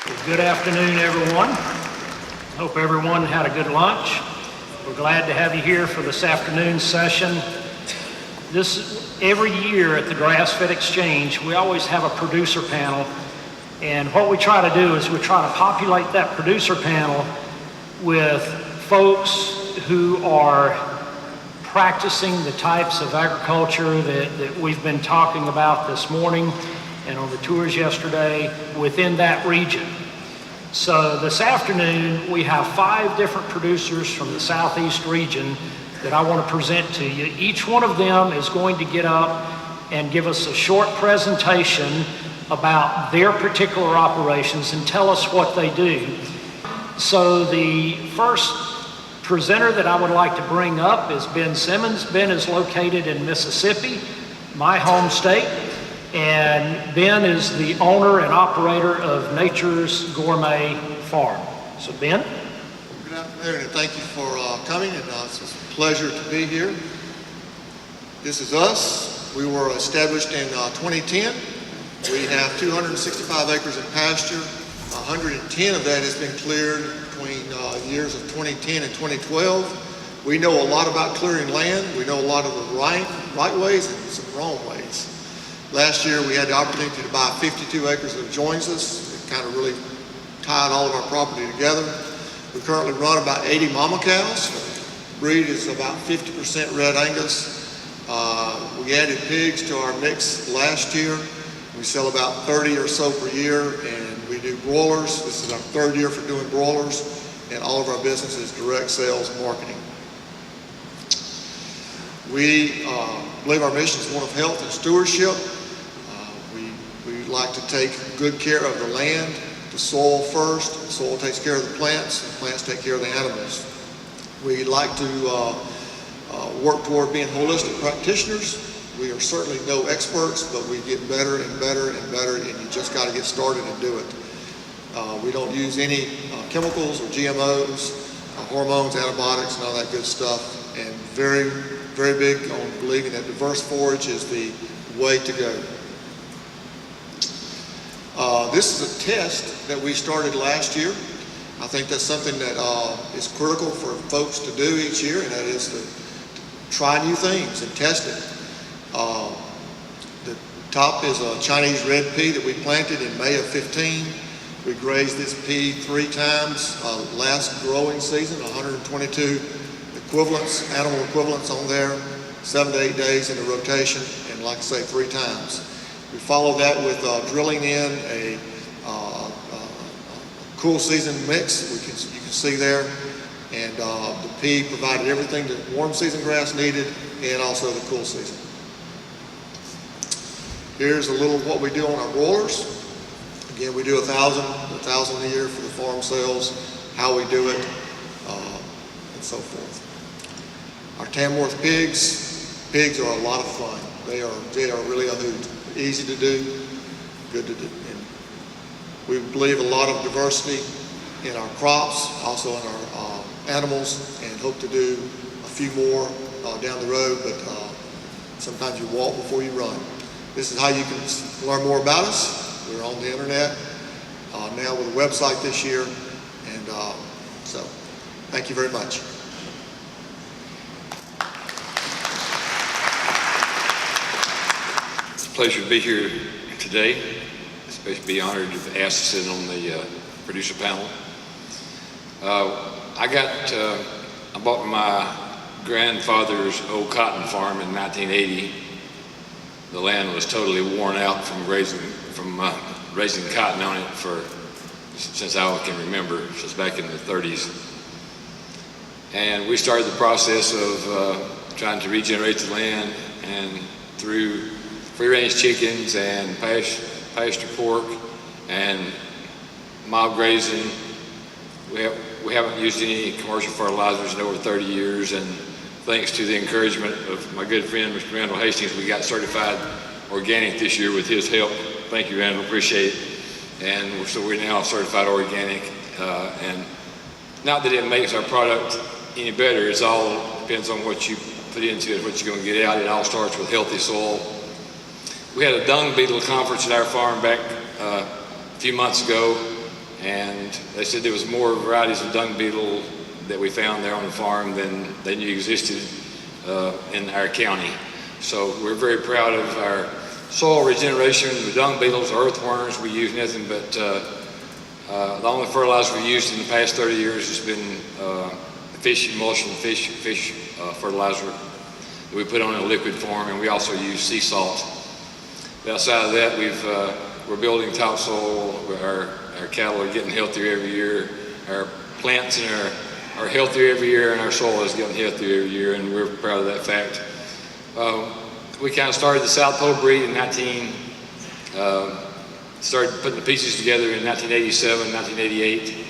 Good afternoon, everyone. Hope everyone had a good lunch. We're glad to have you here for this afternoon session. Every year at the Grass-Fed Exchange, we always have a producer panel, and what we try to do is we try to populate that producer panel with folks who are practicing the types of agriculture that we've been talking about this morning and on the tours yesterday within that region. So this afternoon, we have 5 different producers from the Southeast region that I want to present to you. Each one of them is going to get up and give us a short presentation about their particular operations and tell us what they do. So the first presenter that I would like to bring up is Ben Simmons. Ben is located in Mississippi, my home state. And Ben is the owner and operator of Nature's Gourmet Farm. So Ben? Good afternoon, and thank you for coming, and it's a pleasure to be here. This is us. We were established in 2010. We have 265 acres of pasture. 110 of that has been cleared between years of 2010 and 2012. We know a lot about clearing land. We know a lot of the right ways and some wrong ways. Last year, we had the opportunity to buy 52 acres that joins us. It kind of really tied all of our property together. We currently run about 80 mama cows. Breed is about 50% Red Angus. We added pigs to our mix last year. We sell about 30 or so per year, and we do broilers. This is our 3rd year for doing broilers, and all of our business is direct sales and marketing. We believe our mission is one of health and stewardship. We like to take good care of the land, the soil first. The soil takes care of the plants, and plants take care of the animals. We like to work toward being holistic practitioners. We are certainly no experts, but we get better and better and better, and you just got to get started and do it. We don't use any chemicals or GMOs, hormones, antibiotics, and all that good stuff, and very, very big on believing that diverse forage is the way to go. This is a test that we started last year. I think that's something that is critical for folks to do each year, and that is to try new things and test it. The top is a Chinese red pea that we planted in May of 15. We grazed this pea 3 times last growing season, 122 equivalents, animal equivalents on there, 7 to 8 days in the rotation, and like I say, 3 times. We follow that with drilling in a cool season mix. You can see there, and the pea provided everything that warm season grass needed, and also the cool season. Here's a little what we do on our broilers. Again, we do 1,000 a year for the farm sales, how we do it, and so forth. Our Tamworth pigs are a lot of fun. They are really a hoot. Easy to do, good to do. And we believe a lot of diversity in our crops, also in our animals, and hope to do a few more down the road, but sometimes you walk before you run. This is how you can learn more about us. We're on the internet now with a website this year, and so thank you very much. It's a pleasure to be here today, especially be honored to be asked to sit on the producer panel. I bought my grandfather's old cotton farm in 1980. The land was totally worn out from raising cotton on it since I can remember, since back in the 30s. And we started the process of trying to regenerate the land, and through free-range chickens and pasture pork and mild grazing. We haven't used any commercial fertilizers in over 30 years, and thanks to the encouragement of my good friend, Mr. Randall Hastings, we got certified organic this year with his help. Thank you, Randall, appreciate it. And so we're now certified organic, and not that it makes our product any better, it's all depends on what you put into it, what you're going to get out. It all starts with healthy soil. We had a dung beetle conference at our farm back a few months ago, and they said there was more varieties of dung beetle that we found there on the farm than they knew existed in our county. So we're very proud of our soil regeneration, the dung beetles, earthworms. We use nothing but the only fertilizer we've used in the past 30 years has been fish emulsion, fish fertilizer that we put on in a liquid form, and we also use sea salt. But outside of that, we're building topsoil. Our cattle are getting healthier every year. Our plants are healthier every year, and our soil is getting healthier every year, and we're proud of that fact. We kind of started the South Pole breed in started putting the pieces together in 1987, 1988,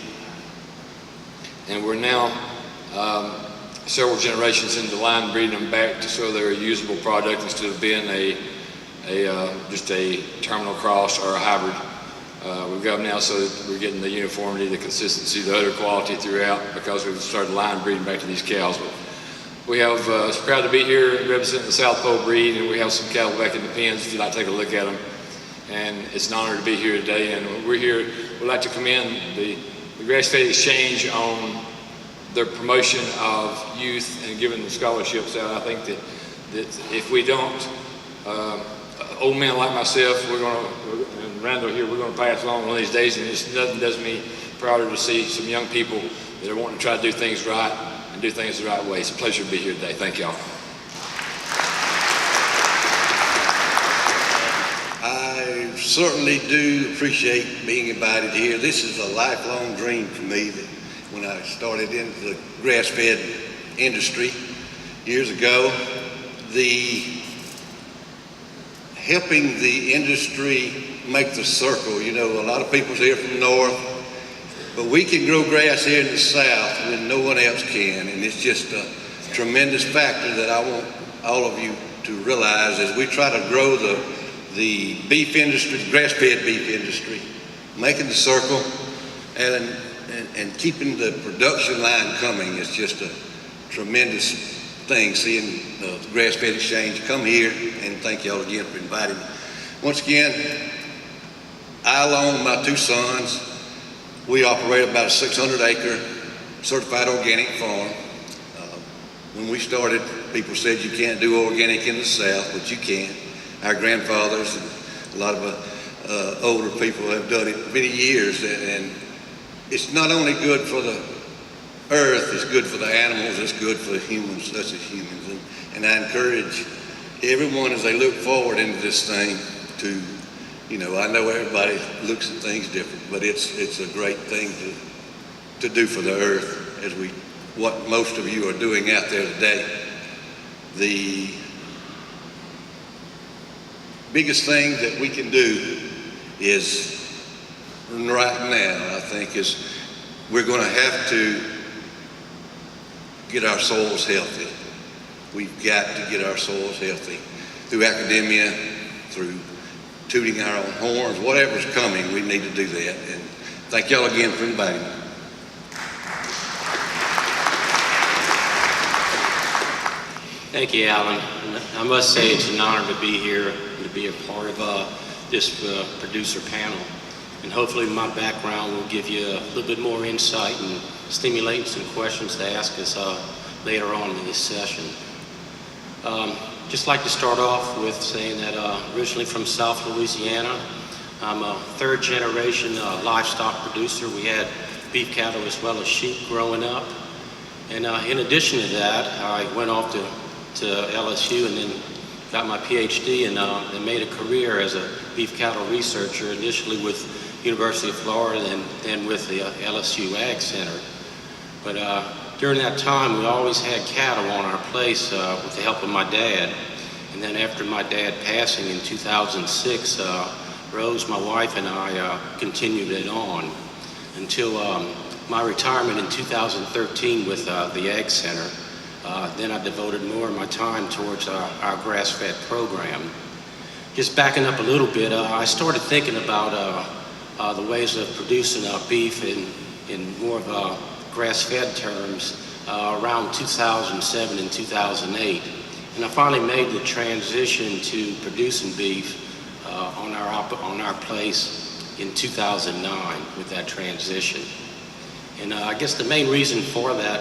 and we're now several generations into line breeding them back to so they're a usable product instead of being just a terminal cross or a hybrid. We've got them now so that we're getting the uniformity, the consistency, the udder quality throughout because we've started line breeding back to these cows. But we have proud to be here representing the South Pole breed, and we have some cattle back in the pens if you'd like to take a look at them. And it's an honor to be here today. And we're here, we'd like to commend the Grass-Fed Exchange on their promotion of youth and giving the scholarships out. I think that if we don't, old men like myself, and Randall here, we're going to pass along one of these days, and it's nothing does me prouder to see some young people that are wanting to try to do things right and do things the right way. It's a pleasure to be here today. Thank y'all. I certainly do appreciate being invited here. This is a lifelong dream for me that when I started into the grass-fed industry years ago, helping the industry make the circle. You know, a lot of people's here from the north, but we can grow grass here in the south when no one else can, and it's just a tremendous factor that I want all of you to realize as we try to grow the beef industry, the grass-fed beef industry, making the circle and keeping the production line coming is just a tremendous thing, seeing the Grass-Fed Exchange come here, and thank y'all again for inviting me. Once again, I, along with my two sons, we operate about a 600-acre certified organic farm. When we started, people said you can't do organic in the South, but you can. Our grandfathers and a lot of older people have done it many years, and it's not only good for the earth, it's good for the animals, it's good for humans, such as humans. And I encourage everyone as they look forward into this thing to, you know, I know everybody looks at things different, but it's a great thing to do for the earth as what most of you are doing out there today. The biggest thing that we can do is right now, I think, is we're going to have to get our soils healthy. We've got to get our soils healthy through academia, through tooting our own horns, whatever's coming, we need to do that. And thank y'all again for inviting me. Thank you, Alan. I must say it's an honor to be here and to be a part of this producer panel. And hopefully my background will give you a little bit more insight and stimulate some questions to ask us later on in this session. Just like to start off with saying that originally from South Louisiana, I'm a third generation livestock producer. We had beef cattle as well as sheep growing up. And in addition to that, I went off to LSU and then got my PhD and made a career as a beef cattle researcher, initially with University of Florida and then with the LSU Ag Center. But during that time, we always had cattle on our place with the help of my dad. And then after my dad passing in 2006, Rose, my wife, and I continued it on until my retirement in 2013 with the Ag Center. Then I devoted more of my time towards our grass-fed program. Just backing up a little bit, I started thinking about the ways of producing beef in more of grass-fed terms around 2007 and 2008. And I finally made the transition to producing beef on our place in 2009 with that transition. And I guess the main reason for that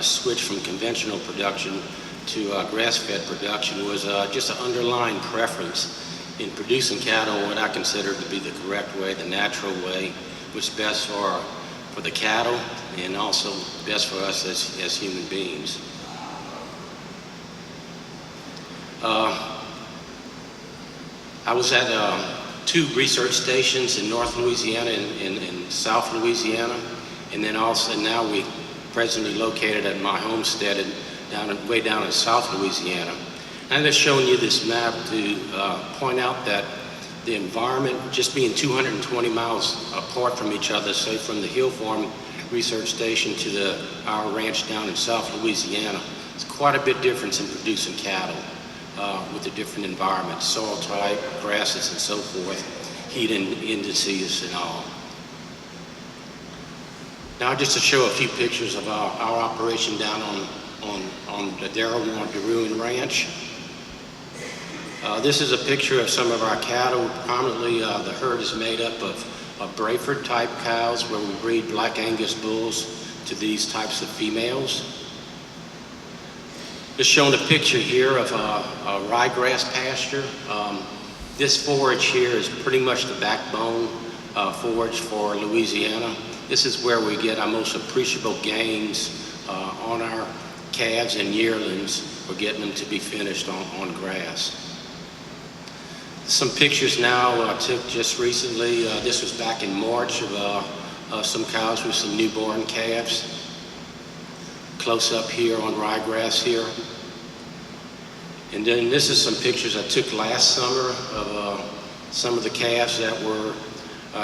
switch from conventional production to grass-fed production was just an underlying preference in producing cattle, what I consider to be the correct way, the natural way, which is best for the cattle and also best for us as human beings. I was at 2 research stations in North Louisiana and South Louisiana, and then also now we presently located at my homestead way down in South Louisiana. And I'm just showing you this map to point out that the environment, just being 220 miles apart from each other, say from the Hill Farm research station to our ranch down in South Louisiana, it's quite a bit difference in producing cattle with the different environments, soil type, grasses and so forth, heat indices and all. Now just to show a few pictures of our operation down on the Darrell Ranch. This is a picture of some of our cattle. Prominently, the herd is made up of Brayford type cows, where we breed Black Angus bulls to these types of females. Just showing a picture here of a ryegrass pasture. This forage here is pretty much the backbone forage for Louisiana. This is where we get our most appreciable gains on our calves and yearlings for getting them to be finished on grass. Some pictures now I took just recently. This was back in March of some cows with some newborn calves. Close up here on ryegrass here. And then this is some pictures I took last summer of some of the calves that were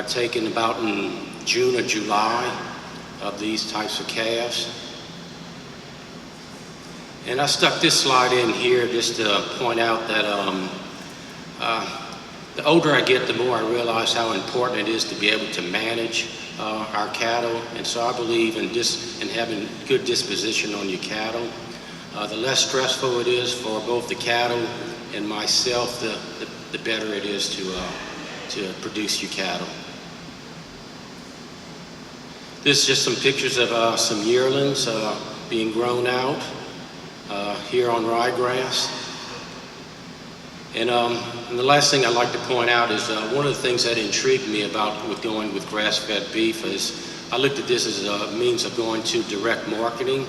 taken about in June or July of these types of calves. And I stuck this slide in here just to point out that the older I get, the more I realize how important it is to be able to manage our cattle. And so I believe in having good disposition on your cattle. The less stressful it is for both the cattle and myself, the better it is to produce your cattle. This is just some pictures of some yearlings being grown out here on ryegrass. And the last thing I'd like to point out is one of the things that intrigued me with going with grass-fed beef is I looked at this as a means of going to direct marketing.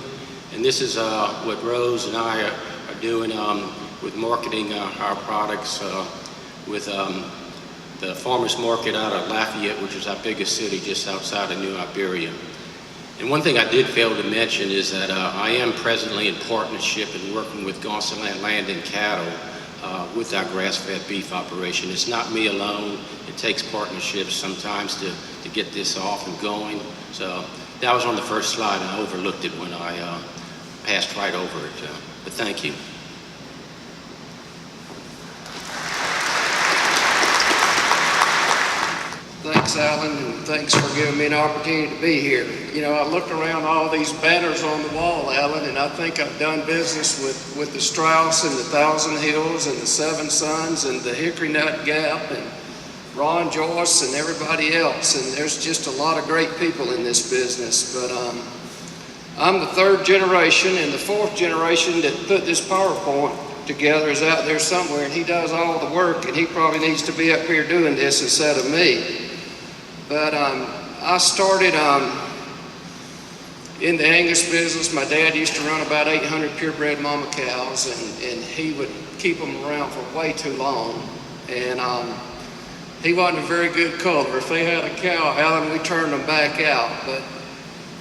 And this is what Rose and I are doing with marketing our products with the farmers market out of Lafayette, which is our biggest city just outside of New Iberia. And one thing I did fail to mention is that I am presently in partnership and working with Gonsaland Land and Cattle with our grass-fed beef operation. It's not me alone. It takes partnerships sometimes to get this off and going. So that was on the first slide, and I overlooked it when I passed right over it. But thank you. Thanks, Alan, and thanks for giving me an opportunity to be here. You know, I looked around all these banners on the wall, Alan, and I think I've done business with the Strauss and the Thousand Hills and the Seven Sons and the Hickory Nut Gap and Ron Joyce and everybody else. And there's just a lot of great people in this business. But I'm the 3rd generation, and the 4th generation that put this PowerPoint together is out there somewhere, and he does all the work, and he probably needs to be up here doing this instead of me. But I started in the Angus business. My dad used to run about 800 purebred mama cows, and he would keep them around for way too long. And he wasn't a very good culler. If they had a cow, Alan, we turned them back out. But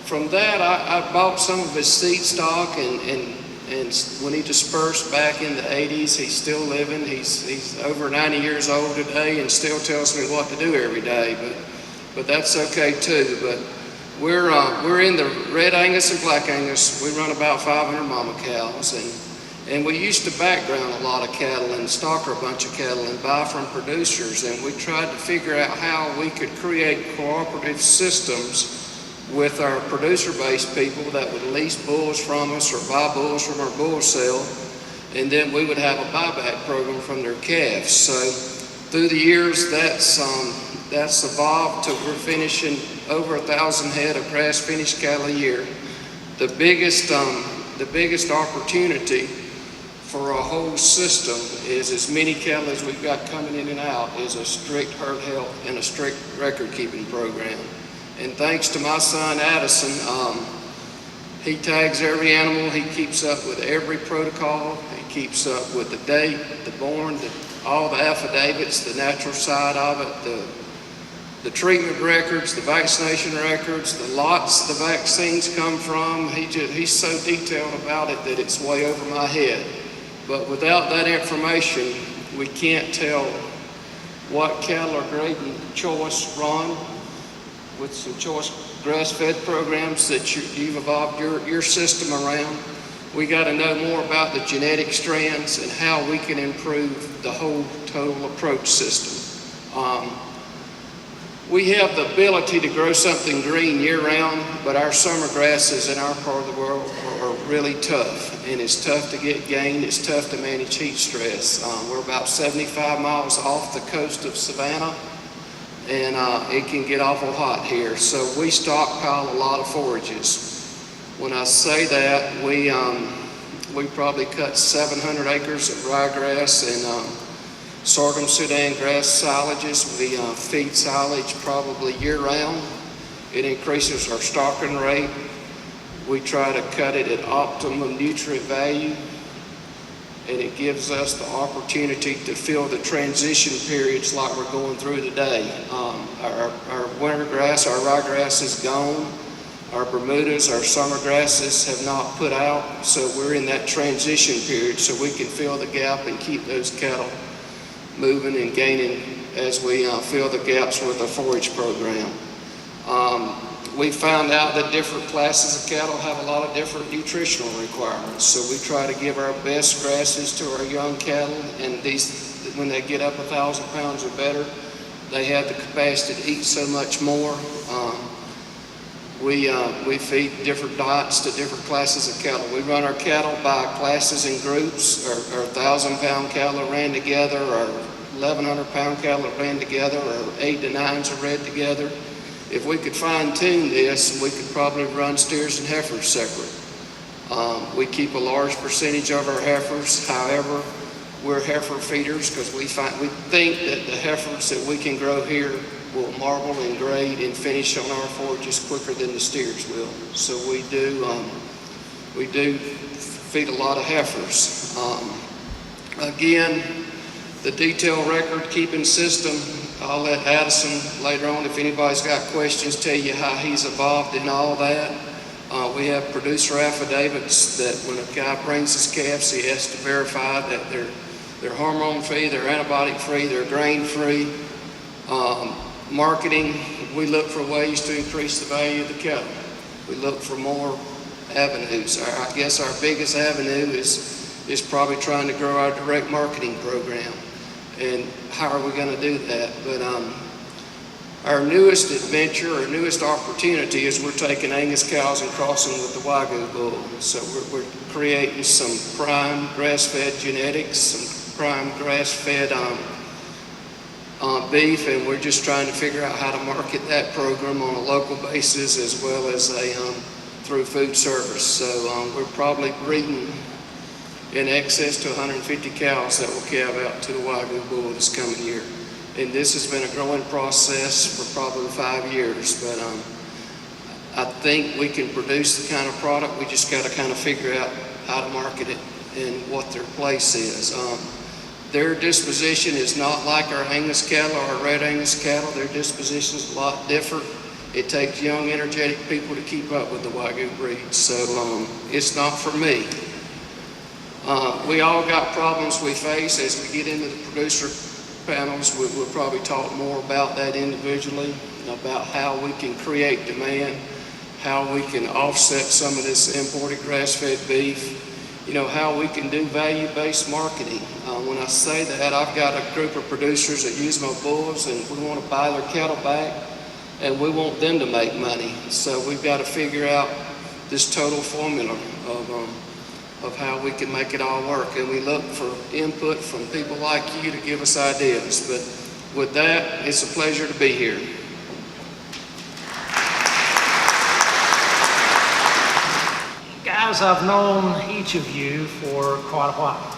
from that, I bought some of his seed stock, and when he dispersed back in the 80s, he's still living. He's over 90 years old today and still tells me what to do every day. But that's okay too. But we're in the Red Angus and Black Angus. We run about 500 mama cows, and we used to background a lot of cattle and stocker a bunch of cattle and buy from producers. And we tried to figure out how we could create cooperative systems with our producer-based people that would lease bulls from us or buy bulls from our bull sale, and then we would have a buyback program from their calves. So through the years, that's That's evolved to we're finishing over 1,000 head of grass finished cattle a year. The biggest opportunity for a whole system is as many cattle as we've got coming in and out is a strict herd health and a strict record keeping program. And thanks to my son Addison, he tags every animal, he keeps up with every protocol, he keeps up with the date, the born, all the affidavits, the natural side of it, the treatment records, the vaccination records, the lots the vaccines come from. He's so detailed about it that it's way over my head. But without that information, we can't tell what cattle are grading choice run with some choice grass-fed programs that you've evolved your system around. We got to know more about the genetic strands and how we can improve the whole total approach system. We have the ability to grow something green year-round, but our summer grasses in our part of the world are really tough, and it's tough to get gain, it's tough to manage heat stress. We're about 75 miles off the coast of Savannah, and it can get awful hot here, so we stockpile a lot of forages. When I say that, we probably cut 700 acres of ryegrass and sorghum Sudan grass silages. We feed silage probably year-round. It increases our stocking rate. We try to cut it at optimum nutrient value, and it gives us the opportunity to fill the transition periods like we're going through today. Our winter grass, our ryegrass is gone. Our Bermudas, our summer grasses have not put out, so we're in that transition period so we can fill the gap and keep those cattle moving and gaining as we fill the gaps with our forage program. We found out that different classes of cattle have a lot of different nutritional requirements, so we try to give our best grasses to our young cattle, and these, when they get up 1,000 pounds or better, they have the capacity to eat so much more. We feed different diets to different classes of cattle. We run our cattle by classes and groups. Our 1,000-pound cattle are ran together, our 1,100-pound cattle are ran together, our 8 to 9s are read together. If we could fine-tune this, we could probably run steers and heifers separate. We keep a large percentage of our heifers. However, we're heifer feeders because we think that the heifers that we can grow here will marble and grade and finish on our forages quicker than the steers will. So we do feed a lot of heifers. Again, the detailed record keeping system, I'll let Addison later on, if anybody's got questions, tell you how he's evolved in all that. We have producer affidavits that when a guy brings his calves, he has to verify that they're hormone free, they're antibiotic free, they're grain free. Marketing, we look for ways to increase the value of the cattle. We look for more avenues. I guess our biggest avenue is probably trying to grow our direct marketing program. And how are we going to do that? But our newest adventure, our newest opportunity is we're taking Angus cows and crossing with the Wagyu bull. So we're creating some prime grass-fed genetics, some prime grass-fed beef, and we're just trying to figure out how to market that program on a local basis as well as through food service. So we're probably breeding in excess to 150 cows that will calve out to the Wagyu bull this coming year. And this has been a growing process for probably 5 years, but I think we can produce the kind of product. We just got to kind of figure out how to market it and what their place is. Their disposition is not like our Angus cattle or our red Angus cattle. Their disposition is a lot different. It takes young, energetic people to keep up with the Wagyu breed. So it's not for me. We all got problems we face. As we get into the producer panels, we'll probably talk more about that individually, about how we can create demand, how we can offset some of this imported grass-fed beef, how we can do value-based marketing. When I say that, I've got a group of producers that use my bulls, and we want to buy their cattle back, and we want them to make money. So we've got to figure out this total formula of how we can make it all work. And we look for input from people like you to give us ideas. But With that, it's a pleasure to be here. Guys, I've known each of you for quite a while.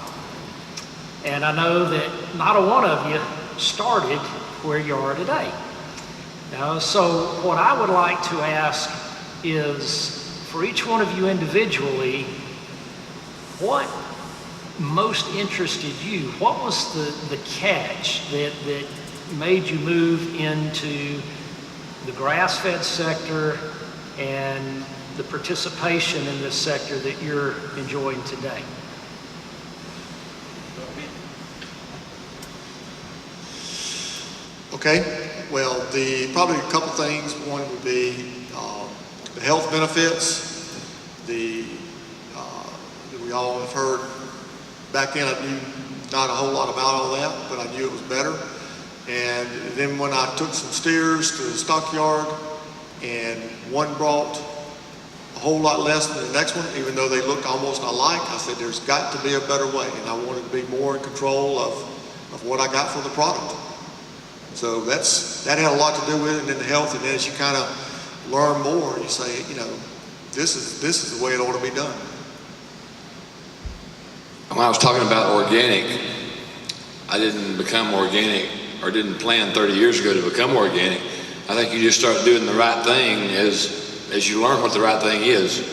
And I know that not a one of you started where you are today. Now, so what I would like to ask is, for each one of you individually, what most interested you? What was the catch that made you move into the grass-fed sector and the participation in this sector that you're enjoying today? Okay, well, probably a couple things. One would be the health benefits. That we all have heard. Back then, I knew not a whole lot about all that, but I knew it was better. And then when I took some steers to the stockyard, and one brought a whole lot less than the next one, even though they looked almost alike, I said, there's got to be a better way. And I wanted to be more in control of what I got for the product. So that had a lot to do with it, and then the health. And then as you kind of learn more, you say, this is the way it ought to be done. When I was talking about organic, I didn't become organic or didn't plan 30 years ago to become organic. I think you just start doing the right thing as you learn what the right thing is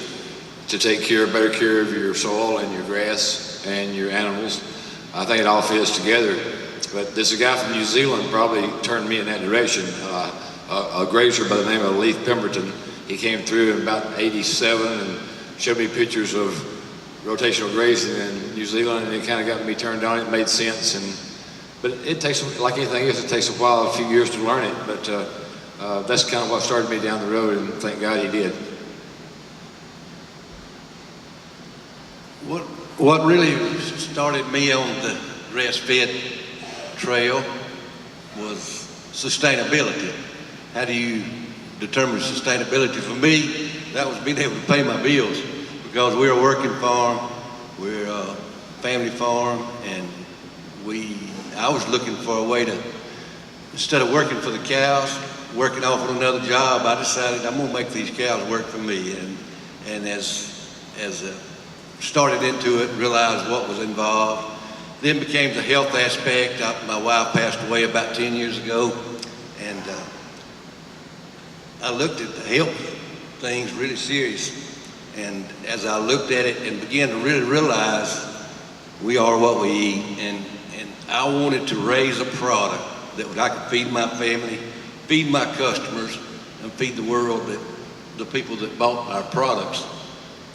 to take better care of your soil and your grass and your animals. I think it all fits together. But there's a guy from New Zealand probably turned me in that direction, a grazer by the name of Leif Pemberton. He came through in about '87 and showed me pictures of rotational grazing in New Zealand, and it kind of got me turned on. It made sense, but it takes, like anything else, it takes a while, a few years to learn it. But that's kind of what started me down the road, and thank God he did. What really started me on the grass-fed trail was sustainability. How do you determine sustainability? For me, that was being able to pay my bills, because we're a working farm, we're a family farm, and I was looking for a way to, instead of working for the cows, working off on another job, I decided I'm gonna make these cows work for me. And as started into it, realized what was involved. Then became the health aspect. My wife passed away about 10 years ago, and I looked at the health things really serious. And as I looked at it and began to really realize we are what we eat, and I wanted to raise a product that I could feed my family, feed my customers, and feed the world, that the people that bought our products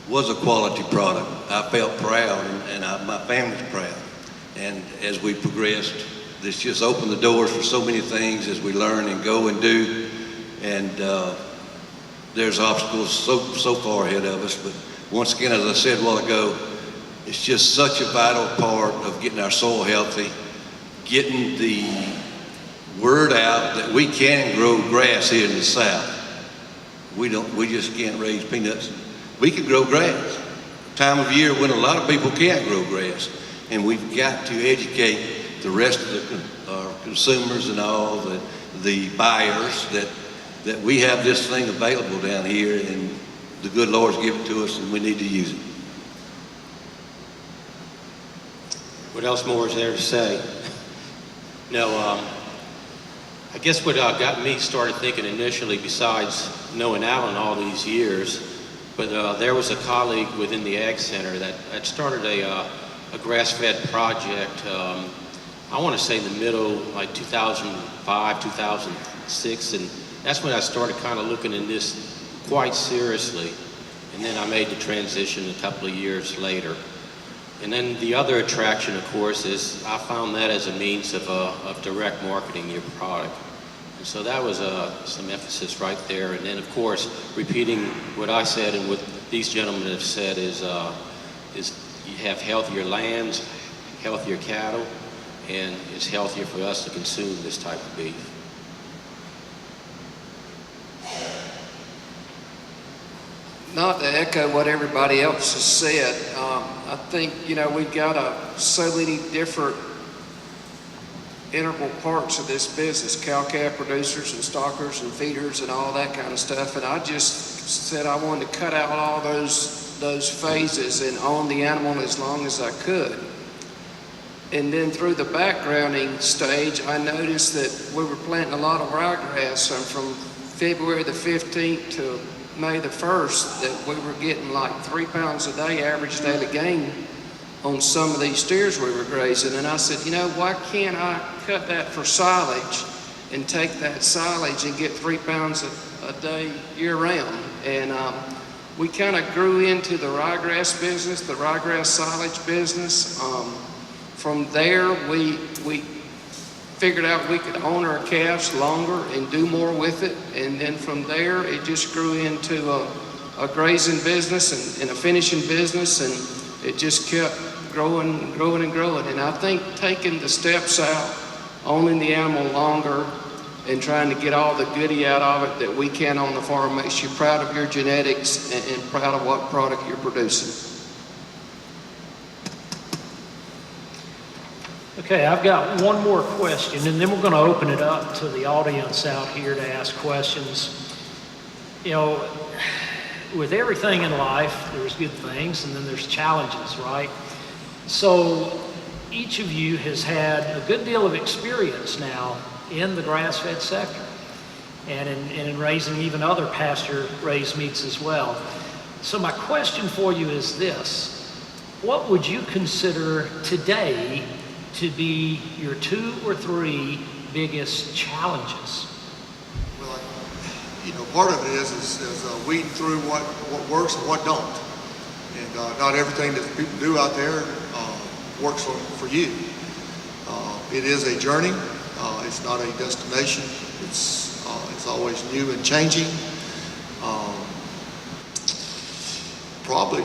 was a quality product. I felt proud, and my family's proud. And as we progressed, this just opened the doors for so many things as we learn and go and do. And there's obstacles so far ahead of us. But once again, as I said a while ago, it's just such a vital part of getting our soil healthy, getting the word out that we can grow grass here in the South. We just can't raise peanuts. We can grow grass. Time of year when a lot of people can't grow grass. And we've got to educate the rest of our consumers and all the buyers that we have this thing available down here, and the good Lord's given it to us, and we need to use it. What else more is there to say? No, I guess what got me started thinking initially, besides knowing Alan all these years, but there was a colleague within the Ag Center that started a grass-fed project, I want to say in the middle, like 2005, 2006, and that's when I started kind of looking at this quite seriously. And then I made the transition a couple of years later. And then the other attraction, of course, is I found that as a means of direct marketing your product. And so that was some emphasis right there. And then, of course, repeating what I said and what these gentlemen have said is you have healthier lands, healthier cattle, and it's healthier for us to consume this type of beef. Not to echo what everybody else has said, I think, we've got so many different integral parts of this business, cow-calf producers and stockers and feeders and all that kind of stuff. And I just said I wanted to cut out all those phases and own the animal as long as I could. And then through the backgrounding stage, I noticed that we were planting a lot of ryegrass. And from February the 15th to May the 1st, that we were getting like 3 pounds a day average daily gain on some of these steers we were grazing. And I said, you know, why can't I cut that for silage and take that silage and get 3 pounds a day year round? And we kind of grew into the ryegrass business, the ryegrass silage business. From there, we figured out we could own our calves longer and do more with it. And then from there, it just grew into a grazing business and a finishing business, and it just kept growing and growing and growing. And I think taking the steps out, owning the animal longer, and trying to get all the goodie out of it that we can on the farm makes you proud of your genetics and proud of what product you're producing. Okay, I've got one more question, and then we're going to open it up to the audience out here to ask questions. You know, with everything in life, there's good things, and then there's challenges, right? So each of you has had a good deal of experience now in the grass-fed sector and in raising even other pasture-raised meats as well. So my question for you is this: what would you consider today to be your 2 or 3 biggest challenges? Well, you know, part of it is weeding through what works and what don't. And not everything that people do out there works for you. It is a journey. It's not a destination. It's always new and changing. Probably,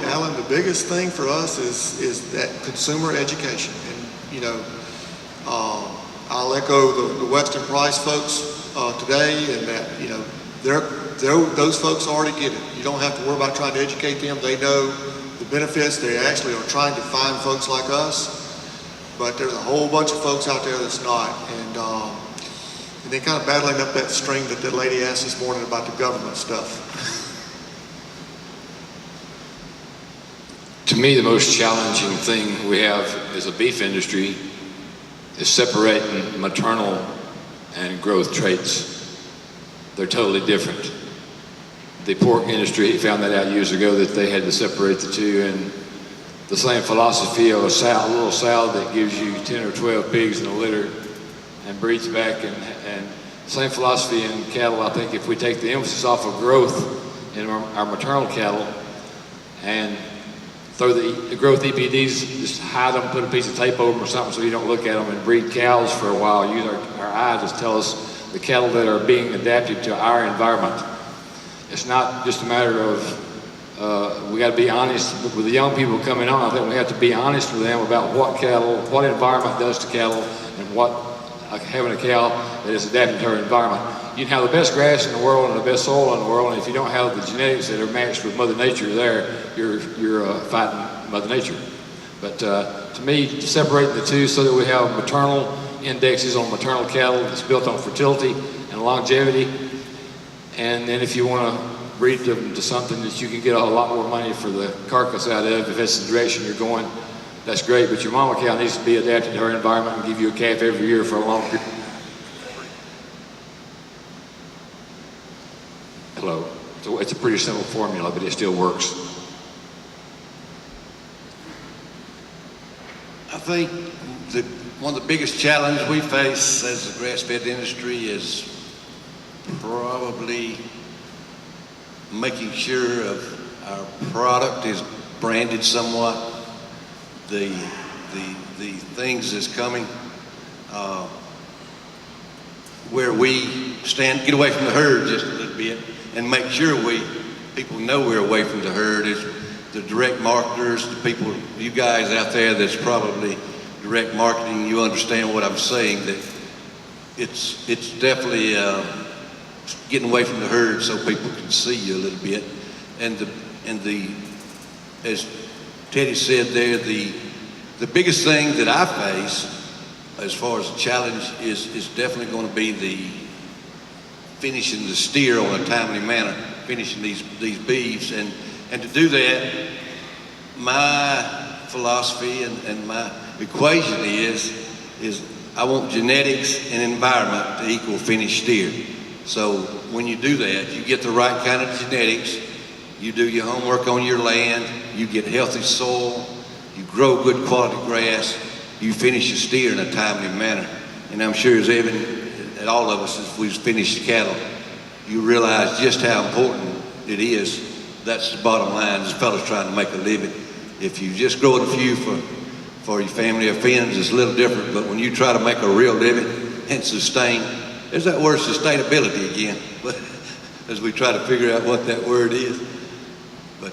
Alan, the biggest thing for us is that consumer education. And, you know, I'll echo the Western Price folks today, and that, you know, those folks already get it. You don't have to worry about trying to educate them. They know the benefits. They actually are trying to find folks like us, but there's a whole bunch of folks out there that's not. And then kind of battling up that string that lady asked this morning about the government stuff. To me, the most challenging thing we have as a beef industry is separating maternal and growth traits. They're totally different. The pork industry found that out years ago, that they had to separate the two, and the same philosophy of a little sow that gives you 10 or 12 pigs in a litter and breeds back, and same philosophy in cattle. I think if we take the emphasis off of growth in our maternal cattle and throw the growth EPDs, just hide them, put a piece of tape over them or something so you don't look at them, and breed cows for a while. Use our eyes to tell us the cattle that are being adapted to our environment. It's not just a matter of, we got to be honest with the young people coming on. I think we have to be honest with them about what environment does to cattle, and what having a cow that is adapted to our environment. You can have the best grass in the world and the best soil in the world, and if you don't have the genetics that are matched with Mother Nature there, you're fighting Mother Nature. But to me, to separate the two so that we have maternal indexes on maternal cattle that's built on fertility and longevity, and then if you want to breed them to something that you can get a lot more money for the carcass out of, if that's the direction you're going, that's great. But your mama cow needs to be adapted to her environment and give you a calf every year for a long period. Hello. So it's a pretty simple formula, but it still works. I think one of the biggest challenges we face as the grass-fed industry is probably making sure of our product is branded somewhat. The things that's coming, where we get away from the herd just a little bit, and make sure people know we're away from the herd. Is the direct marketers, the people, you guys out there that's probably direct marketing, you understand what I'm saying, that it's definitely getting away from the herd so people can see you a little bit. And as Teddy said there, the biggest thing that I face as far as the challenge is definitely going to be the finishing the steer on a timely manner, finishing these beeves. And to do that, my philosophy and my equation is I want genetics and environment to equal finished steer. So when you do that, you get the right kind of genetics, you do your homework on your land, you get healthy soil, you grow good quality grass, you finish your steer in a timely manner. And I'm sure as all of us, as we've finished cattle, you realize just how important it is. That's the bottom line. This fellow's trying to make a living. If you just grow a few for your family or friends, it's a little different. But when you try to make a real living and sustain, there's that word sustainability again. But as we try to figure out what that word is, but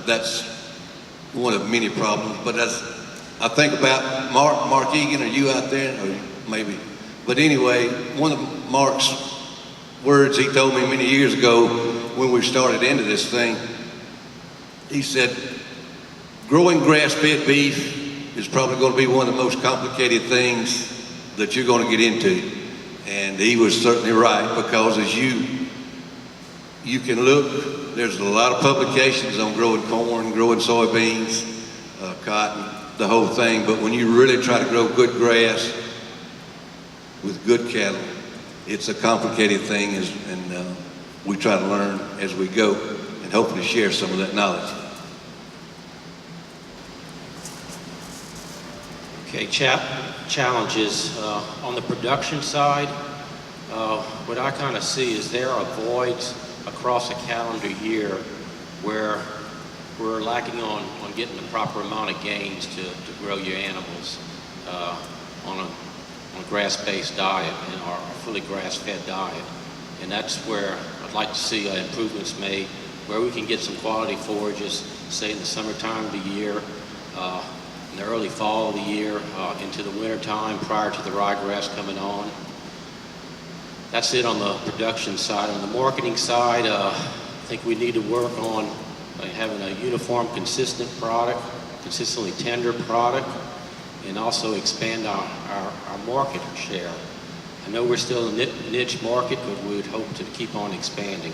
that's one of many problems. But I think about Mark Egan. Are you out there? Or maybe. But anyway, one of Mark's words he told me many years ago when we started into this thing, he said, growing grass-fed beef is probably going to be one of the most complicated things that you're going to get into. And he was certainly right, because as you can look, there's a lot of publications on growing corn, growing soybeans, cotton, the whole thing. But when you really try to grow good grass with good cattle, it's a complicated thing, and we try to learn as we go and hopefully share some of that knowledge. Okay, challenges on the production side. What I kind of see is there are voids across a calendar year where we're lacking on getting the proper amount of gains to grow your animals on a grass-based diet or a fully grass-fed diet. And that's where I'd like to see improvements made, where we can get some quality forages, say in the summertime of the year, in the early fall of the year, into the winter time prior to the ryegrass coming on. That's it on the production side. On the marketing side, I think we need to work on having a uniform, consistent product, consistently tender product, and also expand our market share. I know we're still a niche market, but we would hope to keep on expanding.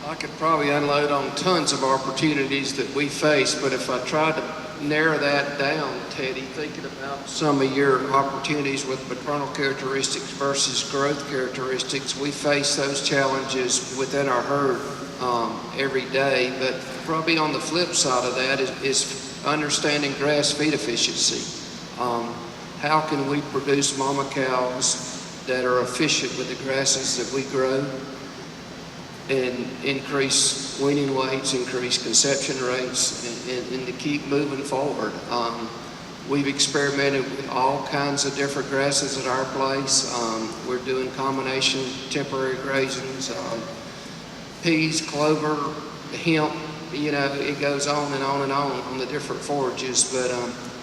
I could probably unload on tons of opportunities that we face, but if I tried to narrow that down, Teddy, thinking about some of your opportunities with maternal characteristics versus growth characteristics, we face those challenges within our herd every day. But probably on the flip side of that is understanding grass feed efficiency. How can we produce mama cows that are efficient with the grasses that we grow, and increase weaning weights, increase conception rates, and to keep moving forward. We've experimented with all kinds of different grasses at our place. We're doing combination temporary grazings, peas, clover, hemp, it goes on and on and on the different forages. But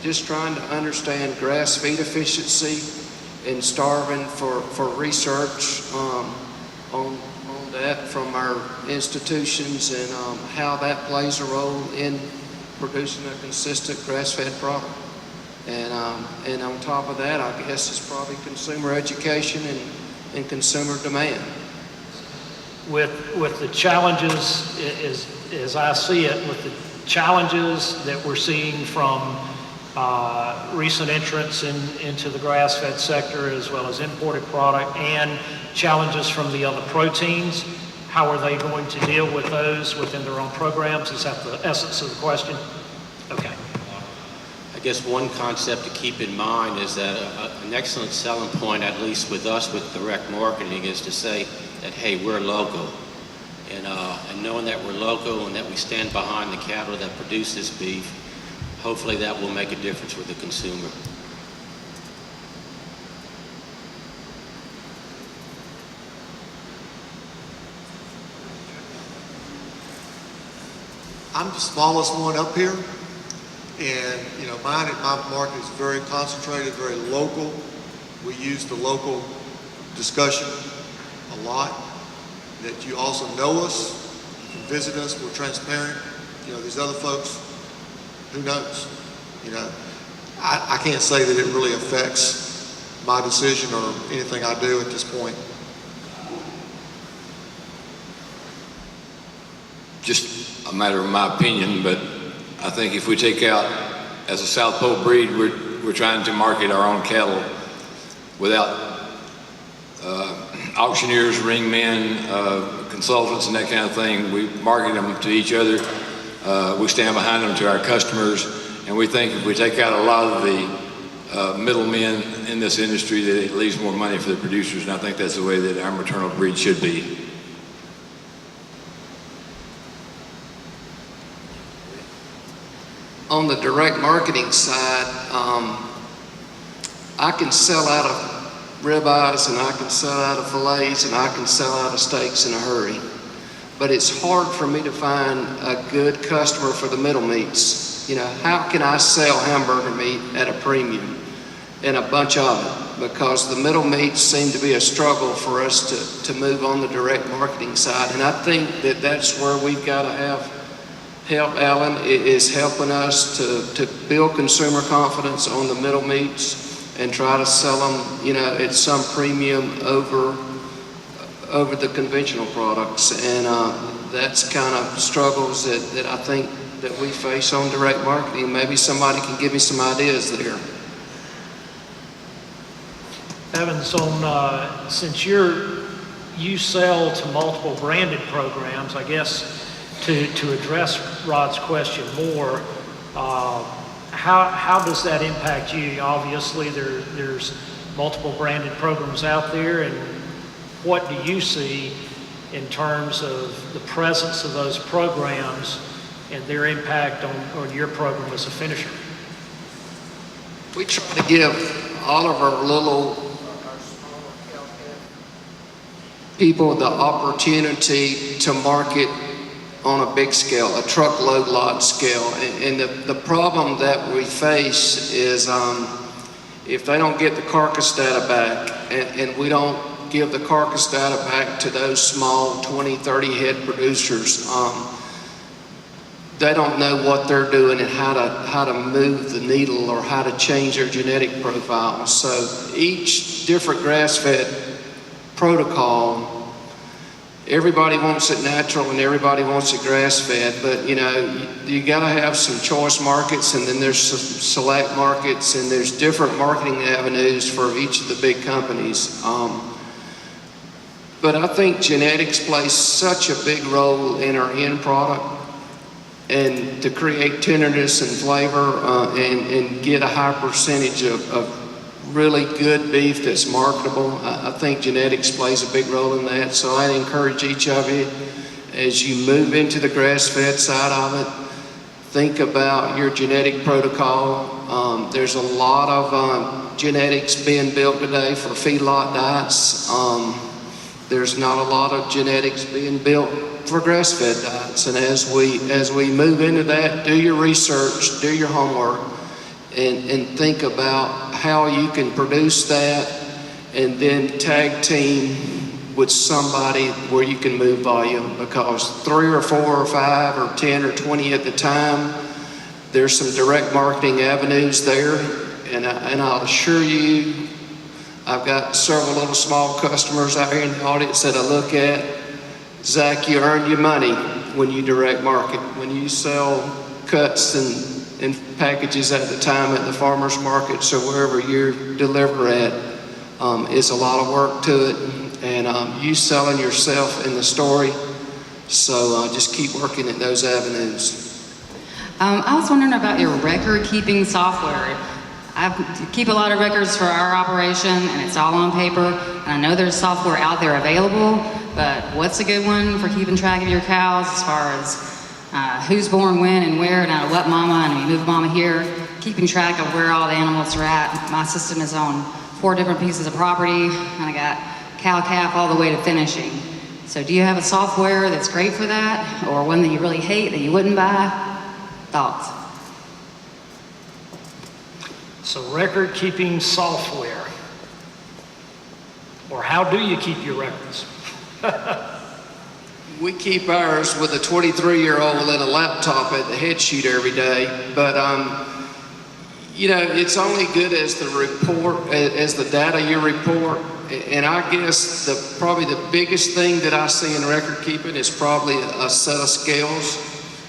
just trying to understand grass feed efficiency and starving for research on that from our institutions, and how that plays a role in producing a consistent grass-fed product. And on top of that, I guess it's probably consumer education and consumer demand. With the challenges, as I see it, with the challenges that we're seeing from recent entrants into the grass-fed sector, as well as imported product, and challenges from the other proteins, how are they going to deal with those within their own programs? Is that the essence of the question? Okay. I guess one concept to keep in mind is that an excellent selling point, at least with us with direct marketing, is to say that, hey, we're local. And knowing that we're local and that we stand behind the cattle that produce this beef, hopefully that will make a difference with the consumer. I'm the smallest one up here, and my market is very concentrated, very local. We use the local discussion a lot. That you also know us, you can visit us, we're transparent. These other folks, who knows? You know, I can't say that it really affects my decision or anything I do at this point. Just a matter of my opinion, but I think if we take out, as a South Pole breed, we're trying to market our own cattle without auctioneers, ringmen, consultants, and that kind of thing. We market them to each other. We stand behind them to our customers, and we think if we take out a lot of the middlemen in this industry, that it leaves more money for the producers, and I think that's the way that our maternal breed should be. On the direct marketing side, I can sell out of ribeyes and I can sell out of fillets and I can sell out of steaks in a hurry. But it's hard for me to find a good customer for the middle meats. You know, how can I sell hamburger meat at a premium and a bunch of it? Because the middle meats seem to be a struggle for us to move on the direct marketing side. And I think that that's where we've got to have help. Alan is helping us to build consumer confidence on the middle meats and try to sell them, you know, at some premium over the conventional products. And that's kind of struggles that I think that we face on direct marketing. Maybe somebody can give me some ideas there. Evans, on since you sell to multiple branded programs, I guess to address Rod's question more, how does that impact you? Obviously, there's multiple branded programs out there, and what do you see in terms of the presence of those programs and their impact on your program as a finisher? We try to give all of our little people the opportunity to market on a big scale, a truckload lot scale. And the problem that we face is if they don't get the carcass data back, and we don't give the carcass data back to those small 20, 30 head producers, they don't know what they're doing and how to move the needle or how to change their genetic profile. So each different grass-fed protocol, everybody wants it natural and everybody wants it grass-fed, but you know, you gotta have some choice markets, and then there's some select markets, and there's different marketing avenues for each of the big companies. But I think genetics plays such a big role in our end product, and to create tenderness and flavor and get a high percentage of really good beef that's marketable. I think genetics plays a big role in that. So I encourage each of you, as you move into the grass-fed side of it, think about your genetic protocol. There's a lot of genetics being built today for feedlot diets. There's not a lot of genetics being built for grass-fed diets. And as we move into that, do your research, do your homework, and think about how you can produce that, and then tag team with somebody where you can move volume, because 3 or 4 or 5 or 10 or 20 at the time, there's some direct marketing avenues there. And I'll assure you, I've got several little small customers out here in the audience that I look at. Zach, you earn your money when you direct market. When you sell cuts and packages at the time at the farmer's markets or wherever you deliver at, it's a lot of work to it, and you selling yourself in the story. So just keep working at those avenues. I was wondering about your record-keeping software. I keep a lot of records for our operation, and it's all on paper. And I know there's software out there available, but what's a good one for keeping track of your cows as far as who's born when and where and out of what mama, and you move mama here, keeping track of where all the animals are at. My system is on 4 different pieces of property, and I got cow, calf, all the way to finishing. So do you have a software that's great for that, or one that you really hate that you wouldn't buy? Thoughts? So record-keeping software, or how do you keep your records? We keep ours with a 23-year-old and a laptop at the head sheet every day, but You know, it's only good as the report, as the data you report. And I guess probably the biggest thing that I see in record keeping is probably a set of scales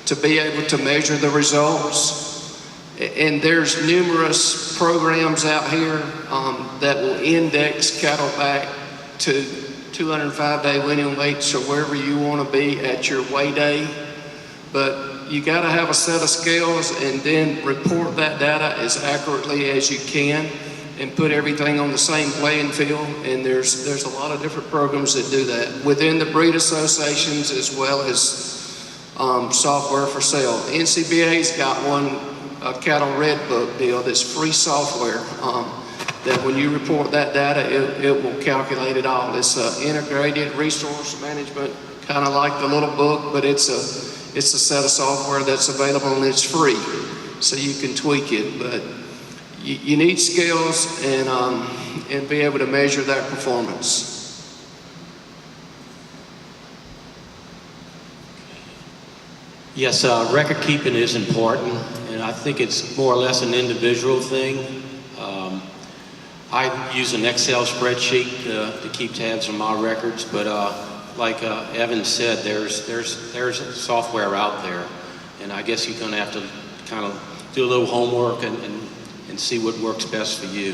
to be able to measure the results. And there's numerous programs out here that will index cattle back to 205-day winning weights or wherever you want to be at your weigh day. But you got to have a set of scales and then report that data as accurately as you can and put everything on the same playing field. And there's a lot of different programs that do that within the breed associations as well as software for sale. NCBA's got one, a cattle red book deal that's free software that when you report that data, it will calculate it all. It's an integrated resource management, kind of like the little book, but it's a set of software that's available and it's free, so you can tweak it. But you need skills and be able to measure that performance. Yes, record keeping is important, and I think it's more or less an individual thing. I use an Excel spreadsheet to keep tabs on my records, but like Evan said, there's software out there, and I guess you're going to have to kind of do a little homework and see what works best for you.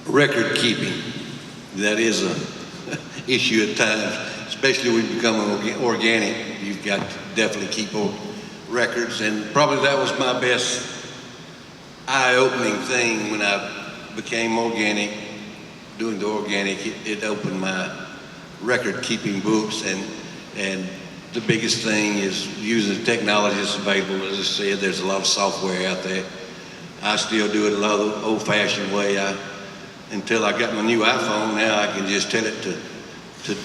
Record keeping, that is a issue at times, especially when you become organic. You've got to definitely keep records, and probably that was my best eye-opening thing when I became organic. Doing the organic, it opened my record-keeping books, and the biggest thing is using the technology that's available. As I said, there's a lot of software out there. I still do it a lot of the old-fashioned way. Until I got my new iPhone, now I can just tell it to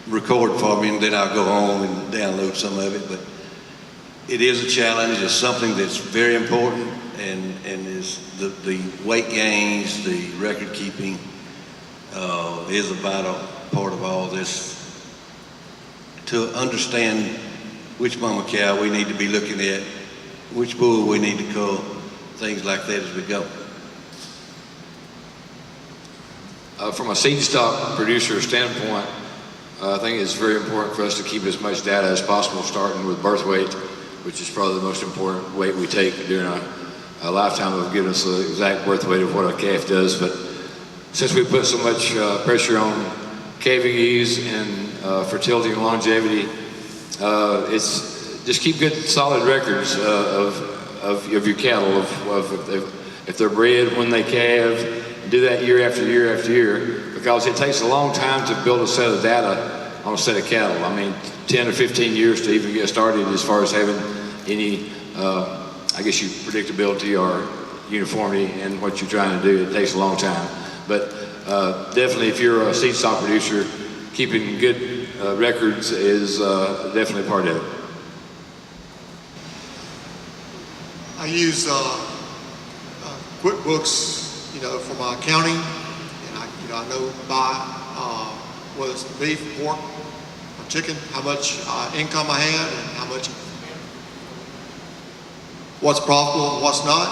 record for me, and then I'll go home and download some of it. But it is a challenge. It's something that's very important, and is the weight gains, the record keeping. Is a vital part of all this to understand which mama cow we need to be looking at, which bull we need to cull, things like that as we go. From a seed stock producer standpoint, I think it's very important for us to keep as much data as possible, starting with birth weight, which is probably the most important weight we take during a lifetime of giving us the exact birth weight of what a calf does. But since we put so much pressure on calving ease and fertility and longevity, it's just keep good solid records of your cattle, if they're bred, when they calve. Do that year after year after year, because it takes a long time to build a set of data on a set of cattle. I mean, 10 or 15 years to even get started as far as having any, I guess, predictability or uniformity in what you're trying to do. It takes a long time. But definitely, if you're a seed stock producer, keeping good records is definitely part of it. I use QuickBooks, for my accounting, and I know by whether it's beef, pork, or chicken, how much income I had and how much, what's profitable and what's not.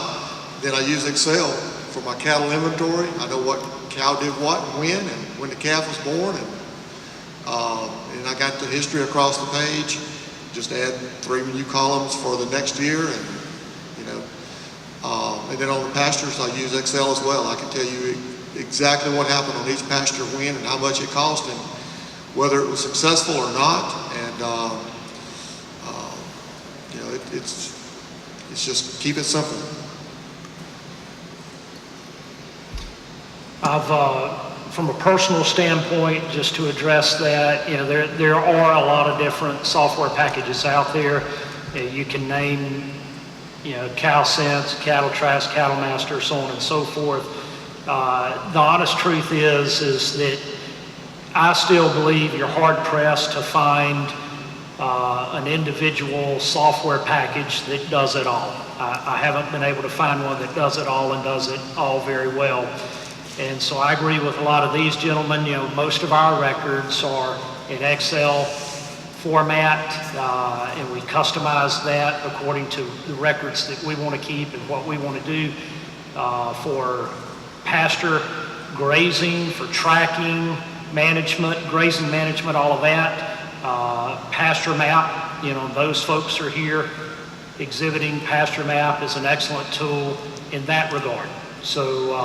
Then I use Excel for my cattle inventory. I know what cow did what and when the calf was born, and I got the history across the page. Just add 3 new columns for the next year, and and then on the pastures, I use Excel as well. I can tell you exactly what happened on each pasture, when, and how much it cost, and whether it was successful or not. And it's just keep it simple. From a personal standpoint, just to address that, there are a lot of different software packages out there. You can name, CowSense, Cattle Trask, Cattle Master, so on and so forth. The honest truth is that I still believe you're hard pressed to find an individual software package that does it all. I haven't been able to find one that does it all and does it all very well. And so I agree with a lot of these gentlemen. Most of our records are in Excel format, and we customize that according to the records that we want to keep and what we want to do for pasture grazing, for tracking, management, grazing management, all of that. Pasture map, those folks are here exhibiting. Pasture map is an excellent tool in that regard. So,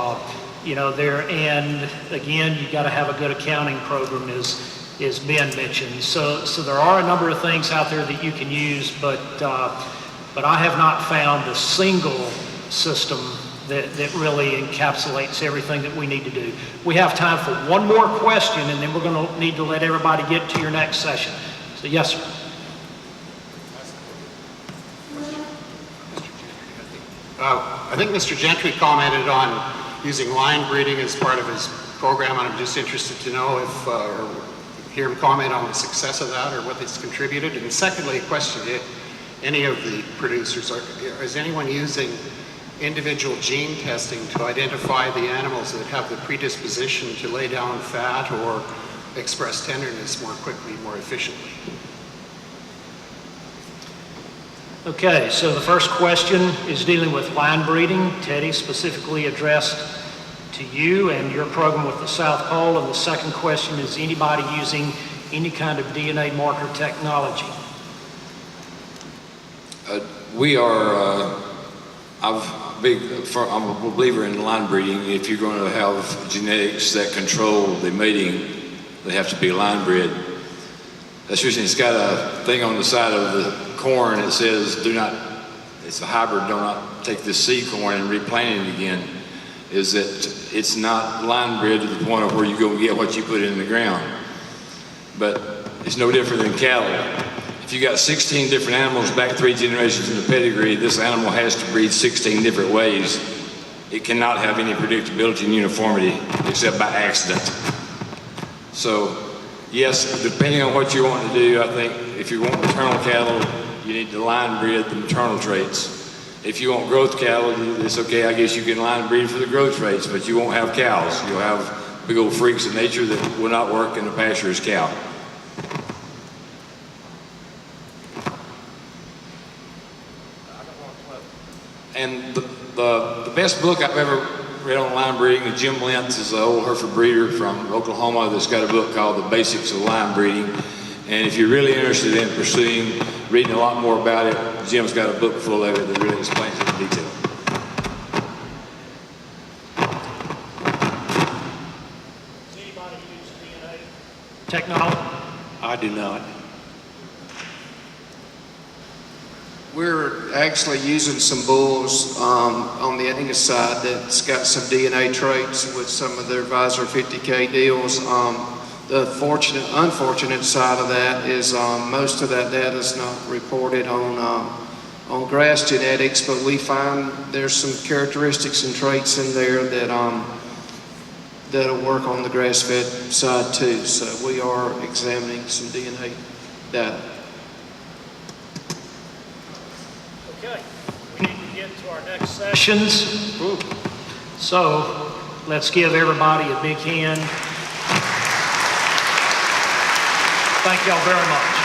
and again, you got to have a good accounting program, as Ben mentioned. So there are a number of things out there that you can use, but I have not found a single system that really encapsulates everything that we need to do. We have time for one more question, and then we're going to need to let everybody get to your next session. So yes, sir. I think Mr. Gentry commented on using line breeding as part of his program, and I'm just interested to know if, or hear him comment on the success of that or what it's contributed. And secondly, a question to any of the producers, is anyone using individual gene testing to identify the animals that have the predisposition to lay down fat or express tenderness more quickly, more efficiently? Okay, so the first question is dealing with line breeding. Teddy, specifically addressed to you and your program with the South Pole. And the second question is anybody using any kind of DNA marker technology? We are, I'm a believer in line breeding. If you're going to have genetics that control the mating, they have to be line bred. That's the reason it's got a thing on the side of the corn that says, it's a hybrid, do not take this seed corn and replant it again, is that it's not line bred to the point of where you go get what you put in the ground. But it's no different than cattle. If you got 16 different animals back 3 generations in the pedigree, this animal has to breed 16 different ways. It cannot have any predictability and uniformity except by accident. So, yes, depending on what you want to do, I think if you want maternal cattle, you need to line breed the maternal traits. If you want growth cattle, it's okay, I guess you can line breed for the growth traits, but you won't have cows. You'll have big old freaks of nature that will not work in the pasture as cow. And the best book I've ever read on line breeding, Jim Lentz is an old Hereford breeder from Oklahoma that's got a book called The Basics of Line Breeding. And if you're really interested in pursuing, reading a lot more about it, Jim's got a book full of it that really explains it in detail. Does anybody use DNA technology? I do not. We're actually using some bulls on the Angus side that's got some DNA traits with some of their Visor 50K deals. The unfortunate side of that is most of that data is not reported on grass genetics, but we find there's some characteristics and traits in there that that'll work on the grass-fed side too. So we are examining some DNA data. Okay, we need to get to our next sessions. So let's give everybody a big hand. Thank y'all very much.